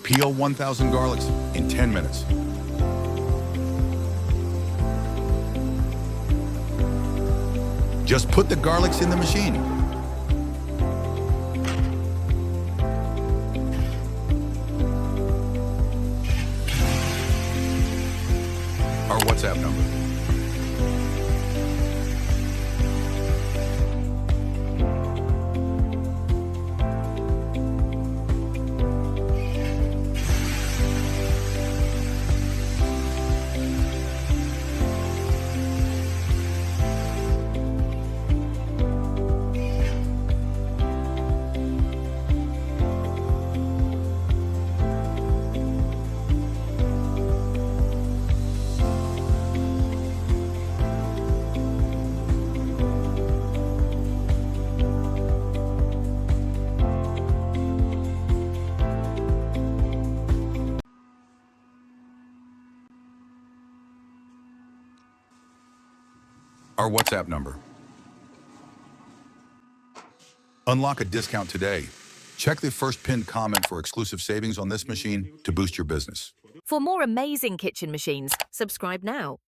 Peel 1,000 garlics in 10 minutes. Just put the garlics in the machine. Our WhatsApp number. Our WhatsApp number. Unlock a discount today. Check the first pinned comment for exclusive savings on this machine to boost your business. For more amazing kitchen machines, subscribe now.